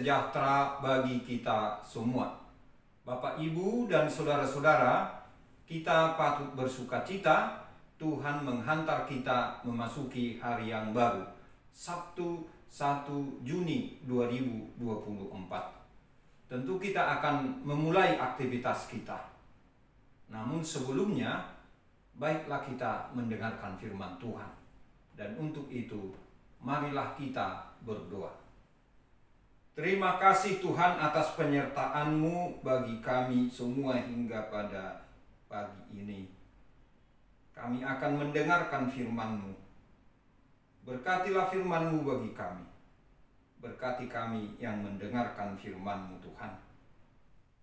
sejahtera bagi kita semua. Bapak, Ibu, dan saudara-saudara, kita patut bersukacita Tuhan menghantar kita memasuki hari yang baru, Sabtu 1 Juni 2024. Tentu kita akan memulai aktivitas kita. Namun sebelumnya, baiklah kita mendengarkan firman Tuhan. Dan untuk itu, marilah kita berdoa. Terima kasih Tuhan atas penyertaan-Mu bagi kami semua hingga pada pagi ini. Kami akan mendengarkan firman-Mu. Berkatilah firman-Mu bagi kami. Berkati kami yang mendengarkan firman-Mu Tuhan.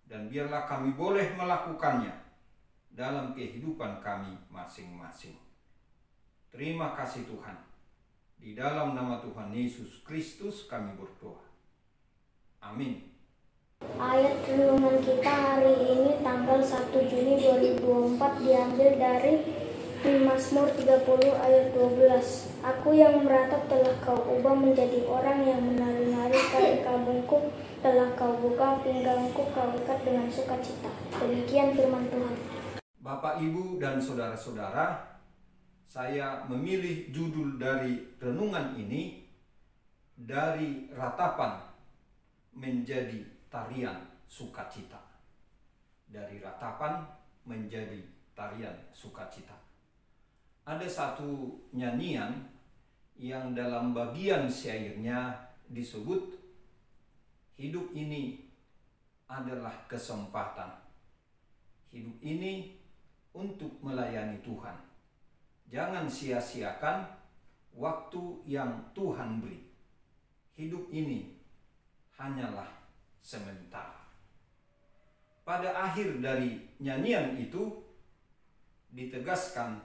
Dan biarlah kami boleh melakukannya dalam kehidupan kami masing-masing. Terima kasih Tuhan. Di dalam nama Tuhan Yesus Kristus kami berdoa. Amin. Ayat renungan kita hari ini tanggal 1 Juni 2024 diambil dari Mazmur 30 ayat 12. Aku yang meratap telah kau ubah menjadi orang yang menari-nari, ketika bungkuk telah kau buka, pinggangku kau ikat dengan sukacita. Demikian firman Tuhan. Bapak, Ibu, dan saudara-saudara, saya memilih judul dari renungan ini dari ratapan menjadi tarian sukacita. Dari ratapan menjadi tarian sukacita. Ada satu nyanyian yang dalam bagian syairnya disebut, hidup ini adalah kesempatan. Hidup ini untuk melayani Tuhan. Jangan sia-siakan waktu yang Tuhan beri. Hidup ini hanyalah sementara. Pada akhir dari nyanyian itu ditegaskan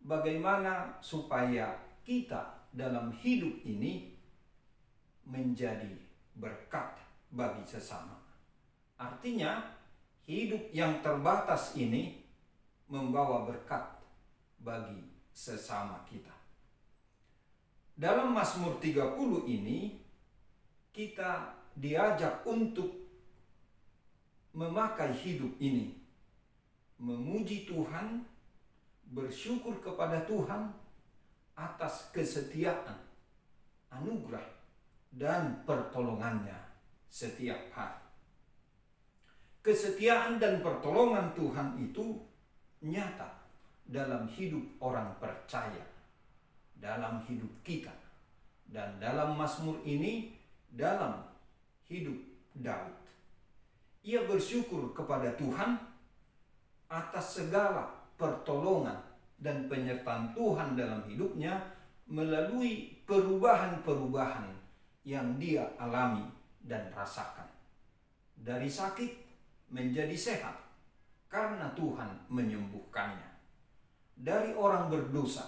bagaimana supaya kita dalam hidup ini menjadi berkat bagi sesama. Artinya hidup yang terbatas ini membawa berkat bagi sesama kita. Dalam Mazmur 30 ini kita diajak untuk memakai hidup ini, memuji Tuhan, bersyukur kepada Tuhan atas kesetiaan, anugerah, dan pertolongannya setiap hari. Kesetiaan dan pertolongan Tuhan itu nyata dalam hidup orang percaya, dalam hidup kita, dan dalam Mazmur ini dalam hidup Daud. Ia bersyukur kepada Tuhan atas segala pertolongan dan penyertaan Tuhan dalam hidupnya melalui perubahan-perubahan yang dia alami dan rasakan. Dari sakit menjadi sehat karena Tuhan menyembuhkannya. Dari orang berdosa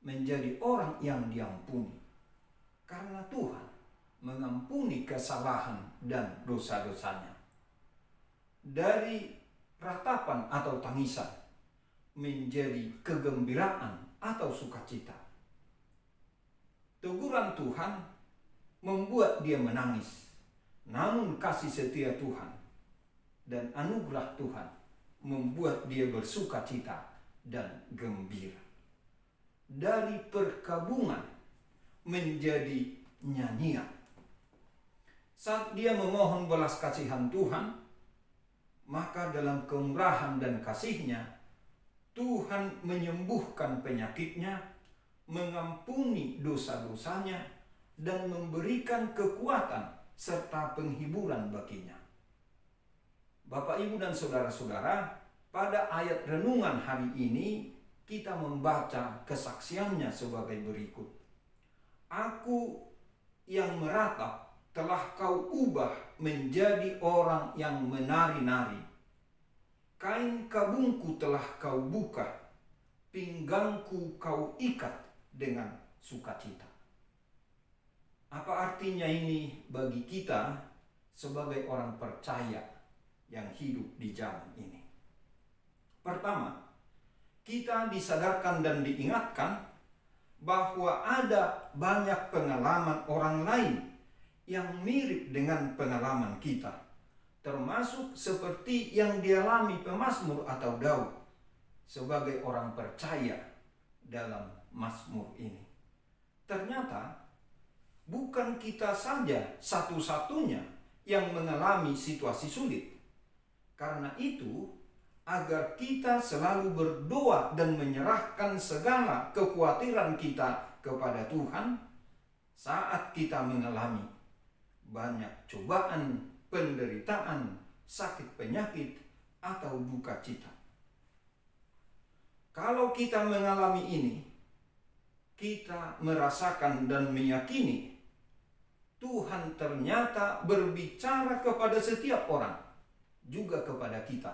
menjadi orang yang diampuni karena Tuhan mengampuni kesalahan dan dosa-dosanya. Dari ratapan atau tangisan menjadi kegembiraan atau sukacita. Teguran Tuhan membuat dia menangis, namun kasih setia Tuhan dan anugerah Tuhan membuat dia bersukacita dan gembira. Dari perkabungan menjadi nyanyian. Saat dia memohon belas kasihan Tuhan, maka dalam kemurahan dan kasih-Nya, Tuhan menyembuhkan penyakitnya, mengampuni dosa-dosanya, dan memberikan kekuatan serta penghiburan baginya. Bapak, Ibu, dan saudara-saudara, pada ayat renungan hari ini kita membaca kesaksiannya sebagai berikut. Aku yang meratap telah kau ubah menjadi orang yang menari-nari. Kain kabungku telah kau buka, pinggangku kau ikat dengan sukacita. Apa artinya ini bagi kita sebagai orang percaya yang hidup di zaman ini? Pertama, kita disadarkan dan diingatkan bahwa ada banyak pengalaman orang lain yang mirip dengan pengalaman kita, termasuk seperti yang dialami pemazmur atau Daud sebagai orang percaya dalam Mazmur ini. Ternyata bukan kita saja satu-satunya yang mengalami situasi sulit. Karena itu, agar kita selalu berdoa dan menyerahkan segala kekhawatiran kita kepada Tuhan saat kita mengalami banyak cobaan, penderitaan, sakit penyakit, atau duka cita. Kalau kita mengalami ini, kita merasakan dan meyakini Tuhan ternyata berbicara kepada setiap orang, juga kepada kita,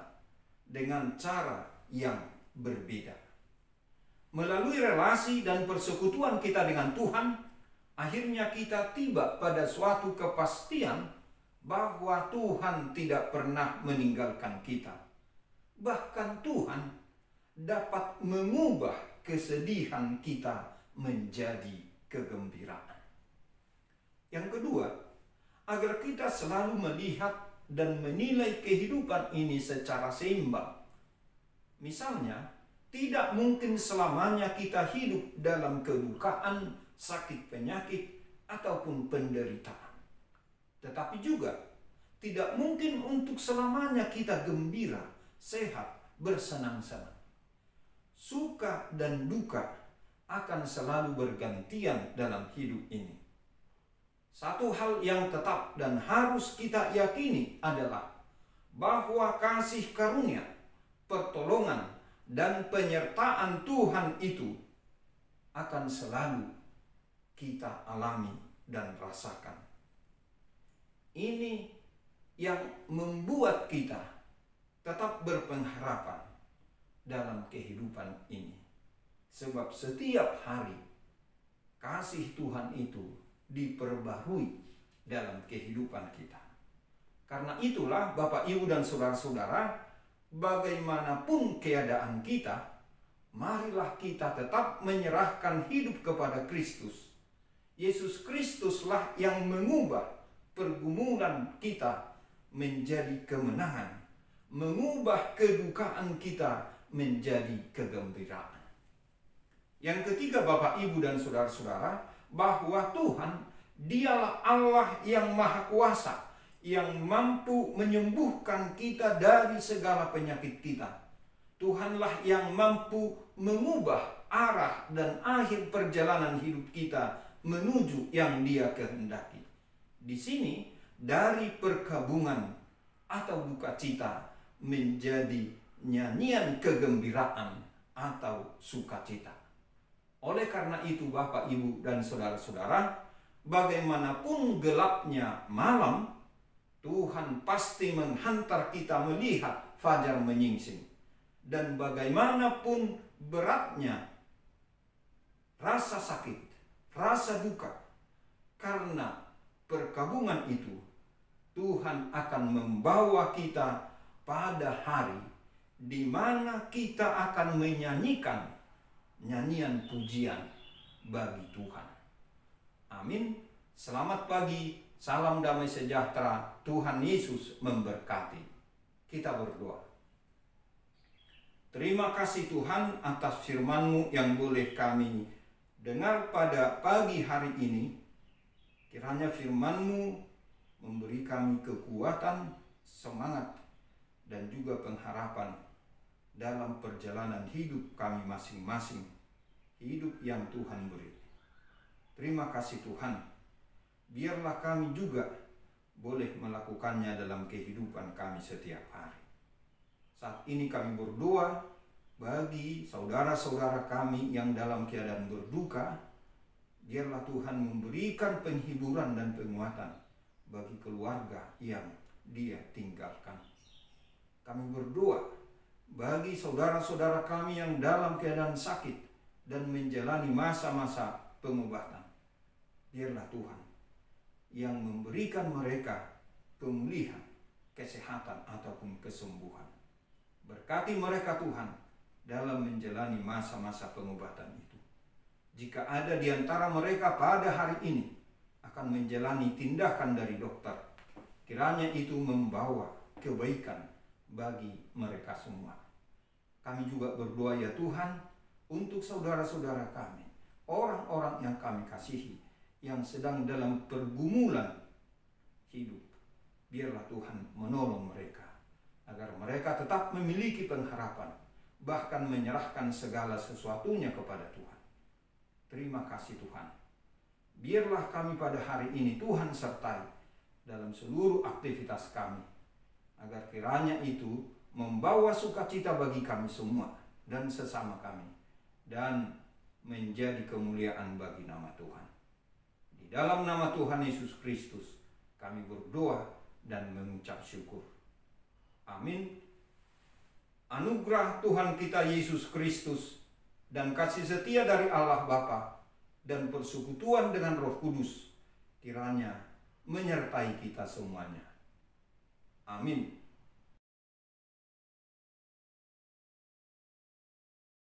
dengan cara yang berbeda. Melalui relasi dan persekutuan kita dengan Tuhan, akhirnya kita tiba pada suatu kepastian bahwa Tuhan tidak pernah meninggalkan kita. Bahkan Tuhan dapat mengubah kesedihan kita menjadi kegembiraan. Yang kedua, agar kita selalu melihat dan menilai kehidupan ini secara seimbang. Misalnya, tidak mungkin selamanya kita hidup dalam kedukaan, sakit penyakit, ataupun penderitaan. Tetapi juga tidak mungkin untuk selamanya kita gembira, sehat, bersenang-senang. Suka dan duka akan selalu bergantian dalam hidup ini. Satu hal yang tetap dan harus kita yakini adalah bahwa kasih karunia, pertolongan, dan penyertaan Tuhan itu akan selalu kita alami dan rasakan. Ini yang membuat kita tetap berpengharapan dalam kehidupan ini. Sebab setiap hari kasih Tuhan itu diperbarui dalam kehidupan kita. Karena itulah Bapak, Ibu, dan saudara-saudara, bagaimanapun keadaan kita, marilah kita tetap menyerahkan hidup kepada Kristus. Yesus Kristuslah yang mengubah pergumulan kita menjadi kemenangan, mengubah kedukaan kita menjadi kegembiraan. Yang ketiga, Bapak, Ibu, dan saudara-saudara, bahwa Tuhan dialah Allah yang maha kuasa, yang mampu menyembuhkan kita dari segala penyakit kita. Tuhanlah yang mampu mengubah arah dan akhir perjalanan hidup kita menuju yang Dia kehendaki. Di sini, dari perkabungan atau duka cita menjadi nyanyian kegembiraan atau sukacita. Oleh karena itu, Bapak, Ibu, dan saudara-saudara, bagaimanapun gelapnya malam, Tuhan pasti menghantar kita melihat fajar menyingsing. Dan bagaimanapun beratnya rasa sakit, rasa duka, karena perkabungan itu, Tuhan akan membawa kita pada hari di mana kita akan menyanyikan nyanyian pujian bagi Tuhan. Amin. Selamat pagi, salam damai sejahtera, Tuhan Yesus memberkati. Kita berdoa. Terima kasih Tuhan atas firman-Mu yang boleh kami dengar pada pagi hari ini. Kiranya firman-Mu memberi kami kekuatan, semangat, dan juga pengharapan dalam perjalanan hidup kami masing-masing, hidup yang Tuhan beri. Terima kasih Tuhan, biarlah kami juga boleh melakukannya dalam kehidupan kami setiap hari. Saat ini kami berdoa bagi saudara-saudara kami yang dalam keadaan berduka, biarlah Tuhan memberikan penghiburan dan penguatan bagi keluarga yang Dia tinggalkan. Kami berdoa bagi saudara-saudara kami yang dalam keadaan sakit dan menjalani masa-masa pengobatan. Biarlah Tuhan yang memberikan mereka pemulihan, kesehatan, ataupun kesembuhan. Berkati mereka Tuhan dalam menjalani masa-masa pengobatan itu. Jika ada di antara mereka pada hari ini akan menjalani tindakan dari dokter. Kiranya itu membawa kebaikan bagi mereka semua. Kami juga berdoa ya Tuhan untuk saudara-saudara kami, orang-orang yang kami kasihi, yang sedang dalam pergumulan hidup. Biarlah Tuhan menolong mereka, agar mereka tetap memiliki pengharapan, bahkan menyerahkan segala sesuatunya kepada Tuhan. Terima kasih Tuhan. Biarlah kami pada hari ini Tuhan sertai dalam seluruh aktivitas kami, agar kiranya itu membawa sukacita bagi kami semua dan sesama kami, dan menjadi kemuliaan bagi nama Tuhan. Di dalam nama Tuhan Yesus Kristus kami berdoa dan mengucap syukur. Amin. Anugerah Tuhan kita Yesus Kristus dan kasih setia dari Allah Bapa dan persekutuan dengan Roh Kudus kiranya menyertai kita semuanya. Amin.